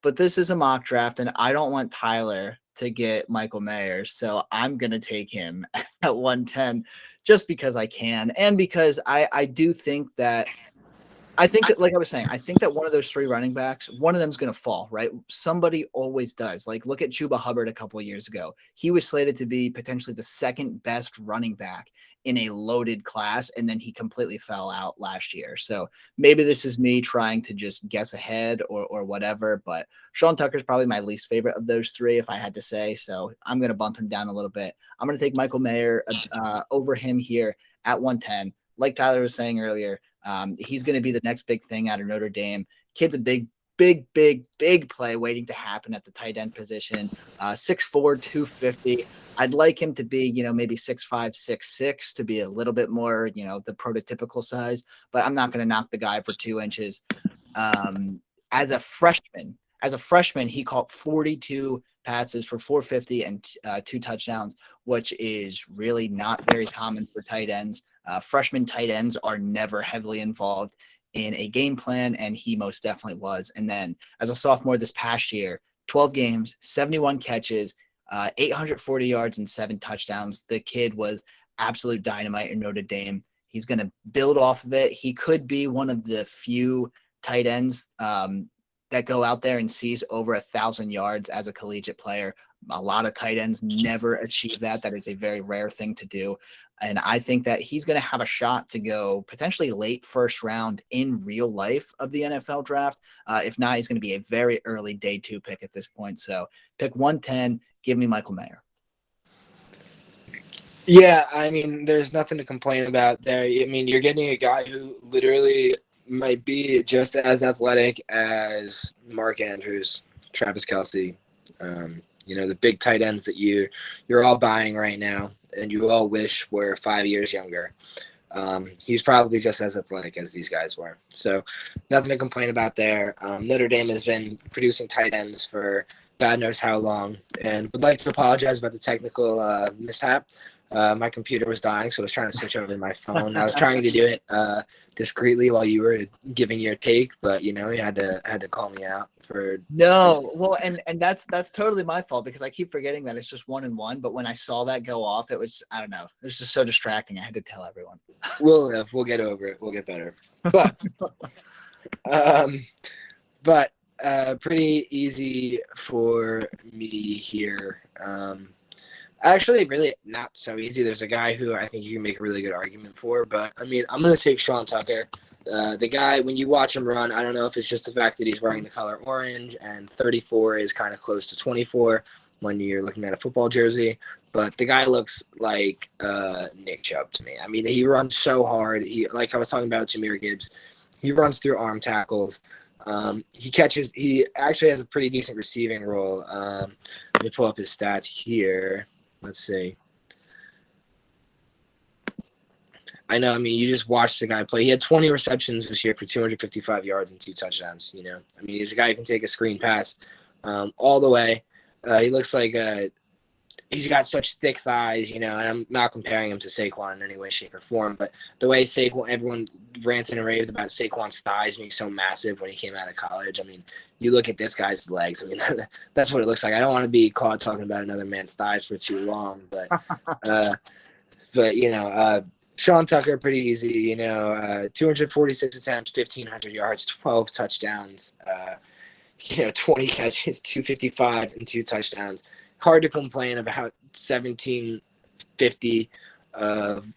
But this is a mock draft, and I don't want Tyler to get Michael Mayer, so I'm going to take him at 110 just because I can, and because I do think that like I was saying, I think that one of those 3 running backs, one of them is going to fall, right? Somebody always does. Like, look at Chuba Hubbard a couple of years ago. He was slated to be potentially the second best running back in a loaded class, and then he completely fell out last year. So maybe this is me trying to just guess ahead or whatever, but Sean Tucker is probably my least favorite of those 3, if I had to say. So I'm going to bump him down a little bit. I'm going to take Michael Mayer over him here at 110. Like Tyler was saying earlier, he's going to be the next big thing out of Notre Dame. Kid's a big play waiting to happen at the tight end position. 6'4", 250. I'd like him to be, maybe 6'5", 6'6", to be a little bit more, the prototypical size, but I'm not going to knock the guy for 2 inches. As a freshman, he caught 42 passes for 450 and 2 touchdowns, which is really not very common for tight ends. Freshman tight ends are never heavily involved in a game plan, and he most definitely was. And then as a sophomore this past year, 12 games, 71 catches, 840 yards, and 7 touchdowns. The kid was absolute dynamite in Notre Dame. He's going to build off of it. He could be one of the few tight ends that go out there and sees over 1,000 yards as a collegiate player. A lot of tight ends never achieve that. That is a very rare thing to do. And I think that he's going to have a shot to go potentially late first round in real life of the NFL draft. If not, he's going to be a very early day 2 pick at this point. So pick 110, give me Michael Mayer. Yeah, I mean, there's nothing to complain about there. I mean, you're getting a guy who literally might be just as athletic as Mark Andrews, Travis Kelce, the big tight ends that you're all buying right now, and you all wish were 5 years younger. He's probably just as athletic as these guys were. So nothing to complain about there. Notre Dame has been producing tight ends for God knows how long, and would like to apologize about the technical mishap. My computer was dying, so I was trying to switch over to my phone. I was trying to do it discreetly while you were giving your take, but you had to call me out for well, and that's totally my fault because I keep forgetting that it's just 1-1. But when I saw that go off, it was, I don't know, it was just so distracting. I had to tell everyone. We'll get over it. We'll get better. But pretty easy for me here. Actually, really not so easy. There's a guy who I think you can make a really good argument for, but I mean, I'm going to take Sean Tucker. The guy, when you watch him run, I don't know if it's just the fact that he's wearing the color orange and 34 is kind of close to 24 when you're looking at a football jersey, but the guy looks like Nick Chubb to me. I mean, he runs so hard. Like I was talking about Jahmyr Gibbs, he runs through arm tackles. He actually has a pretty decent receiving role. Let me pull up his stats here. Let's see. I know. I mean, you just watched the guy play. He had 20 receptions this year for 255 yards and 2 touchdowns. I mean, he's a guy who can take a screen pass all the way. He looks like he's got such thick thighs, and I'm not comparing him to Saquon in any way, shape, or form, but the way everyone ranted and raved about Saquon's thighs being so massive when he came out of college. I mean, you look at this guy's legs. I mean, that's what it looks like. I don't want to be caught talking about another man's thighs for too long, but Sean Tucker, pretty easy, 246 attempts, 1,500 yards, 12 touchdowns, 20 catches, 255 and 2 touchdowns. Hard to complain about 1,750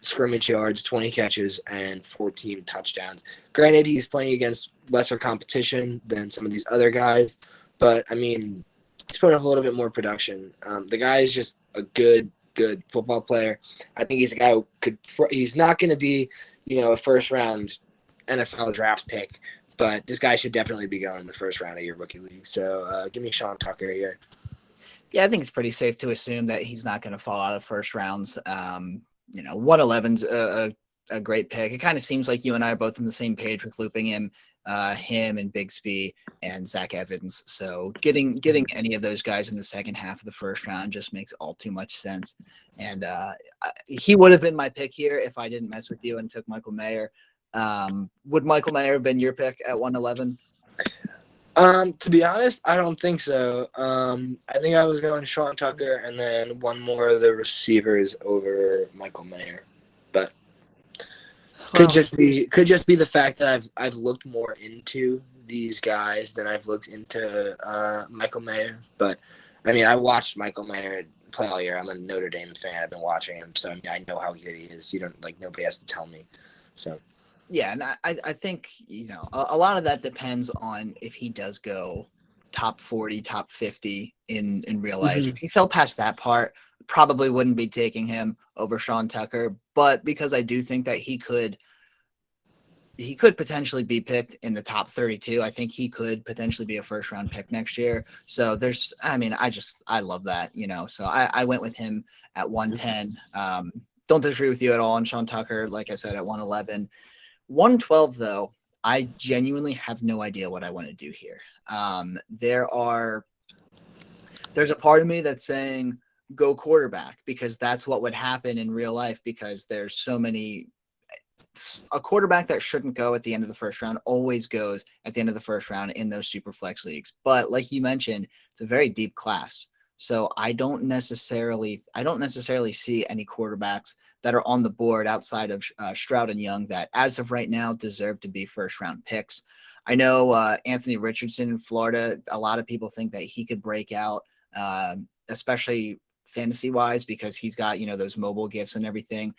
scrimmage yards, 20 catches, and 14 touchdowns. Granted, he's playing against lesser competition than some of these other guys, but, I mean, he's putting up a little bit more production. The guy is just a good football player. I think he's a guy who he's not going to be, a first-round NFL draft pick, but this guy should definitely be going in the first round of your rookie league. So give me Sean Tucker here. Yeah, I think it's pretty safe to assume that he's not going to fall out of first rounds. 111's a great pick. It kind of seems like you and I are both on the same page with looping him and Bigsby and Zach Evans. So getting any of those guys in the second half of the first round just makes all too much sense. And he would have been my pick here if I didn't mess with you and took Michael Mayer. Would Michael Mayer have been your pick at 111? To be honest, I don't think so. I think I was going Sean Tucker and then one more of the receivers over Michael Mayer, but could just be the fact that I've looked more into these guys than I've looked into Michael Mayer. But I mean, I watched Michael Mayer play all year. I'm a Notre Dame fan. I've been watching him, so I mean, I know how good he is. Nobody has to tell me. So. Yeah, and I think, a lot of that depends on if he does go top 40, top 50 in real life. Mm-hmm. If he fell past that part, probably wouldn't be taking him over Sean Tucker. But because I do think that he could potentially be picked in the top 32, I think he could potentially be a first round pick next year. So I love that, So I went with him at 110. Don't disagree with you at all on Sean Tucker, like I said, at 111. 112, though, I genuinely have no idea what I want to do here. There's a part of me that's saying go quarterback because that's what would happen in real life because there's so many. A quarterback that shouldn't go at the end of the first round always goes at the end of the first round in those super flex leagues. But like you mentioned, it's a very deep class. So I don't necessarily see any quarterbacks that are on the board outside of Stroud and Young that as of right now deserve to be first round picks. I know Anthony Richardson in Florida, a lot of people think that he could break out, especially fantasy-wise, because he's got, those mobile gifts and everything.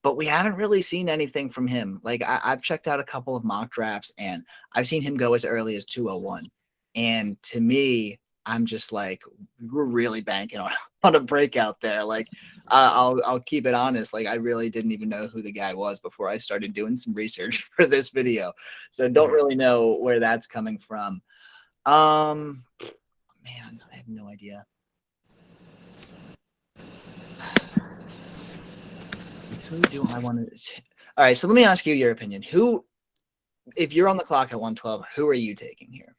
But we haven't really seen anything from him. Like, I've checked out a couple of mock drafts, and I've seen him go as early as 201. And to me, I'm just like, we're really banking on a breakout there. Like, I'll keep it honest. Like, I really didn't even know who the guy was before I started doing some research for this video. So don't really know where that's coming from. Man, I have no idea. Who do I want to? All right, so let me ask you your opinion. Who, if you're on the clock at 112, who are you taking here?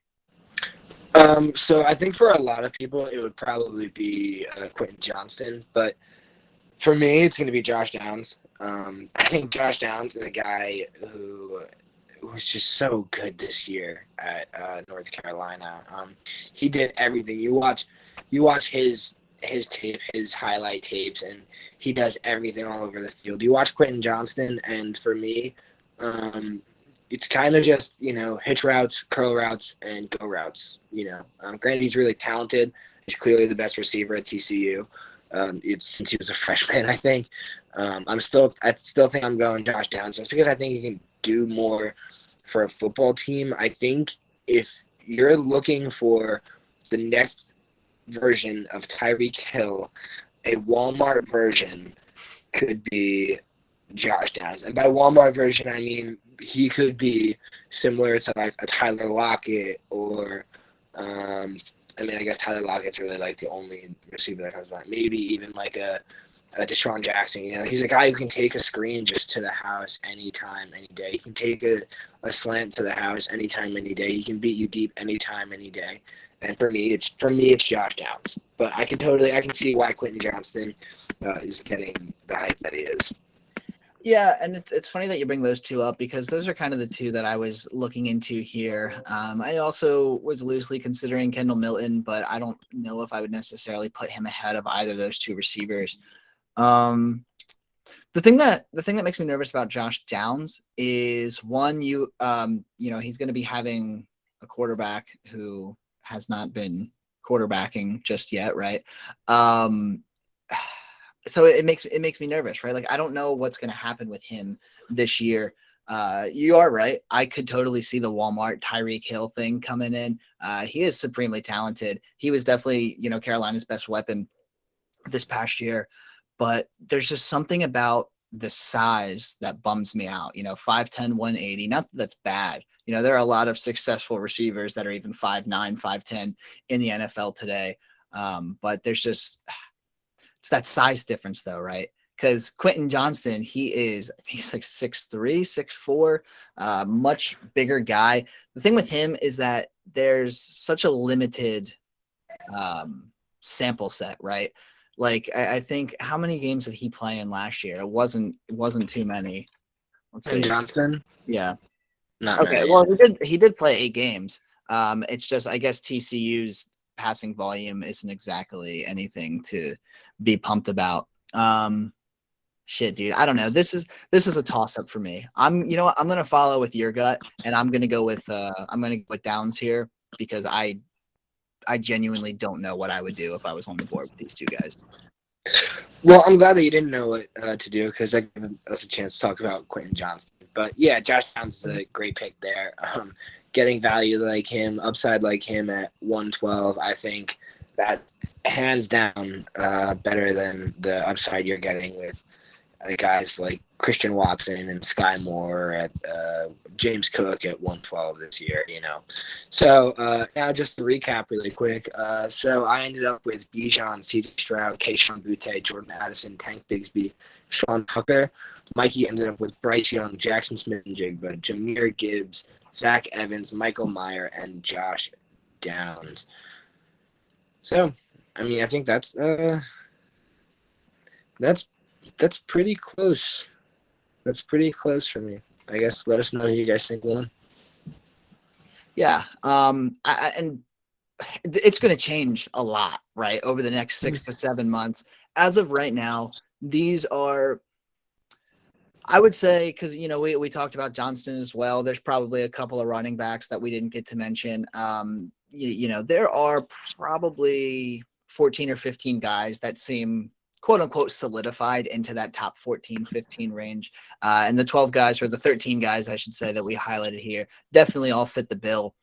So I think for a lot of people, it would probably be Quentin Johnston, but for me, it's going to be Josh Downs. I think Josh Downs is a guy who was just so good this year at North Carolina. He did everything. You watch his tape, his highlight tapes, and he does everything all over the field. You watch Quentin Johnston, and for me, it's kind of just, hitch routes, curl routes, and go routes. Granted, he's really talented. He's clearly the best receiver at TCU. Since he was a freshman, I think. I still think I'm going Josh Downs just because I think he can do more for a football team. I think if you're looking for the next version of Tyreek Hill, a Walmart version could be Josh Downs. And by Walmart version, I mean he could be similar to like a Tyler Lockett or I guess Tyler Lockett's really like the only receiver that comes back. Maybe even like a Deshaun Jackson. He's a guy who can take a screen just to the house anytime, any day. He can take a slant to the house anytime, any day. He can beat you deep anytime, any day. And for me, it's Josh Downs. But I can see why Quentin Johnston is getting the hype that he is. Yeah, and it's funny that you bring those two up because those are kind of the two that I was looking into here. I also was loosely considering Kendall Milton, but I don't know if I would necessarily put him ahead of either of those two receivers. The thing that makes me nervous about Josh Downs is one, he's going to be having a quarterback who has not been quarterbacking just yet, right? So it makes me nervous, right? Like, I don't know what's going to happen with him this year. You are right. I could totally see the Walmart Tyreek Hill thing coming in. He is supremely talented. He was definitely, Carolina's best weapon this past year, but there's just something about the size that bums me out. 5'10", 180. Not that that's bad. There are a lot of successful receivers that are even 5'9", 5'10" in the NFL today. But there's just, it's that size difference though, right? Because Quentin Johnston, he's like 6'3", 6'4", much bigger guy. The thing with him is that there's such a limited sample set, right? Like, I think, how many games did he play in last year? It wasn't too many. Let's see. Johnston? Yeah. Not okay. many. Well, he did play 8 games. It's just, I guess TCU's passing volume isn't exactly anything to be pumped about. Shit, dude. I don't know. This is a toss up for me. I'm going to follow with your gut, and I'm going to go with Downs here because I genuinely don't know what I would do if I was on the board with these two guys. Well, I'm glad that you didn't know what to do because that gave us a chance to talk about Quentin Johnston. But yeah, Josh Downs is a great pick there. Getting value like him, upside like him at 112, I think that hands down better than the upside you're getting with guys like Christian Watson and Sky Moore at James Cook at 112 this year, So now just to recap really quick. So I ended up with Bijan, C.J. Stroud, Kayshon Boutte, Jordan Addison, Tank Bigsby, Sean Tucker. Mikey ended up with Bryce Young, Jaxon Smith-Njigba, Jahmyr Gibbs, Zach Evans, Michael Meyer, and Josh Downs. So, I think that's pretty close. That's pretty close for me. I guess let us know who you guys think won. Yeah. And it's going to change a lot, right, over the next 6 to 7 months. As of right now, these are I would say, because we talked about Johnston as well. There's probably a couple of running backs that we didn't get to mention. There are probably 14 or 15 guys that seem quote unquote solidified into that top 14, 15 range. And the 12 guys, or the 13 guys, I should say, that we highlighted here definitely all fit the bill.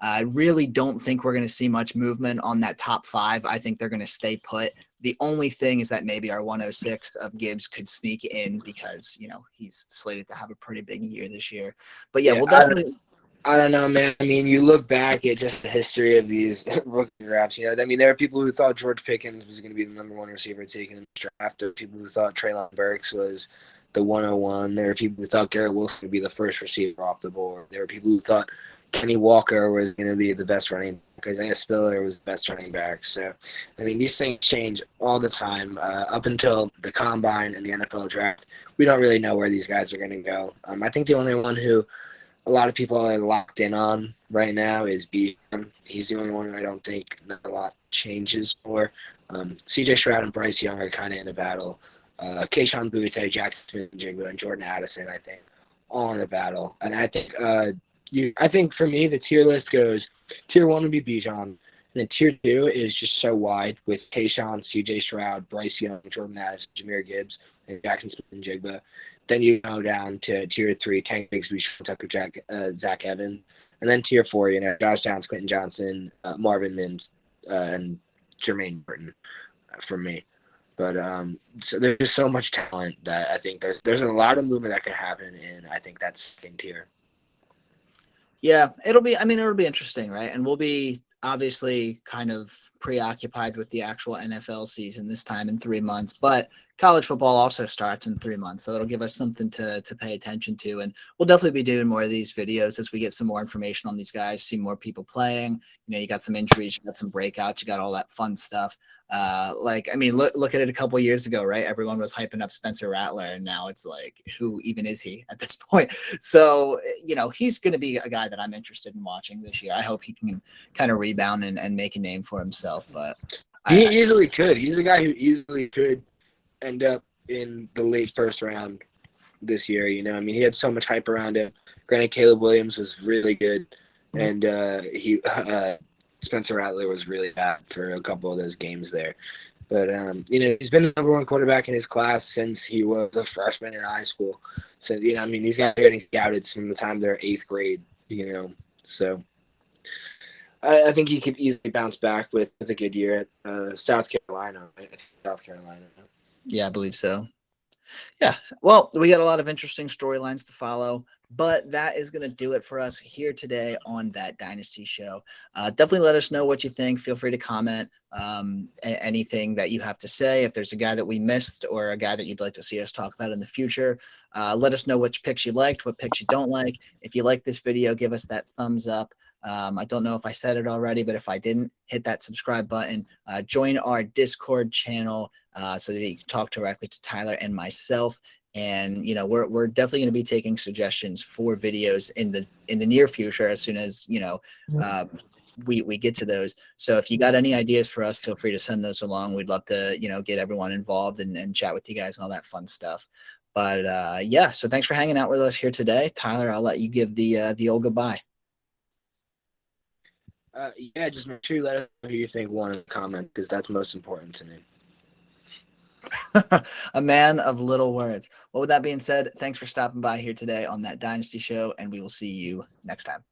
I really don't think we're going to see much movement on that top 5. I think they're going to stay put. The only thing is that maybe our 106 of Gibbs could sneak in because, he's slated to have a pretty big year this year. But yeah, we'll definitely. I don't know, man. I mean, you look back at just the history of these rookie drafts. There are people who thought George Pickens was going to be the number 1 receiver taken in the draft. There are people who thought Treylon Burks was the 101. There are people who thought Garrett Wilson would be the first receiver off the board. There are people who thought Kenny Walker was going to be the best running back. Isaiah Spiller was the best running back. So, I mean, these things change all the time. Up until the Combine and the NFL draft, we don't really know where these guys are going to go. I think the only one who a lot of people are locked in on right now is Bijan. He's the only one who I don't think that a lot changes for. CJ Stroud and Bryce Young are kind of in a battle. Kayshon Boutte, Jaxon Smith-Njigba, and Jordan Addison, I think, all in a battle. And I think I think for me, the tier list goes, tier 1 would be Bijan, and then tier 2 is just so wide with Kayshon, CJ Stroud, Bryce Young, Jordan Addison, Jahmyr Gibbs, and Jaxon Smith-Njigba. Then you go down to tier 3, Tank Bigsby, Tucker, Zach Evans. And then tier 4, Josh Downs, Quentin Johnston, Marvin Mims, and Jermaine Burton for me. But so there's just so much talent that I think there's a lot of movement that could happen in, I think, that second tier. Yeah, it'll be interesting, right? And we'll be obviously kind of preoccupied with the actual NFL season this time in 3 months, but college football also starts in 3 months. So it'll give us something to pay attention to. And we'll definitely be doing more of these videos as we get some more information on these guys, see more people playing. You got some injuries, you got some breakouts, you got all that fun stuff. Look at it a couple of years ago, right? Everyone was hyping up Spencer Rattler, and now it's like, who even is he at this point? So, he's going to be a guy that I'm interested in watching this year. I hope he can kind of rebound and make a name for himself. But he easily could. He's a guy who easily could end up in the late first round this year. He had so much hype around him. Granted, Caleb Williams was really good, and Spencer Rattler was really bad for a couple of those games there. But, he's been the number 1 quarterback in his class since he was a freshman in high school. So, these guys are getting scouted from the time they're 8th grade, So I think he could easily bounce back with a good year at South Carolina. Yeah, I believe so. Yeah, well, we got a lot of interesting storylines to follow, but that is going to do it for us here today on That Dynasty Show. Definitely let us know what you think. Feel free to comment anything that you have to say. If there's a guy that we missed or a guy that you'd like to see us talk about in the future, let us know which picks you liked, what picks you don't like. If you like this video, give us that thumbs up. I don't know if I said it already, but if I didn't, hit that subscribe button. Join our Discord channel so that you can talk directly to Tyler and myself. And we're definitely going to be taking suggestions for videos in the near future as soon as we get to those. So if you got any ideas for us, feel free to send those along. We'd love to get everyone involved and chat with you guys and all that fun stuff. But so thanks for hanging out with us here today, Tyler. I'll let you give the old goodbye. Just make sure you let us know who you think won in the comment, because that's most important to me. A man of little words. Well, with that being said, thanks for stopping by here today on That Dynasty Show, and we will see you next time.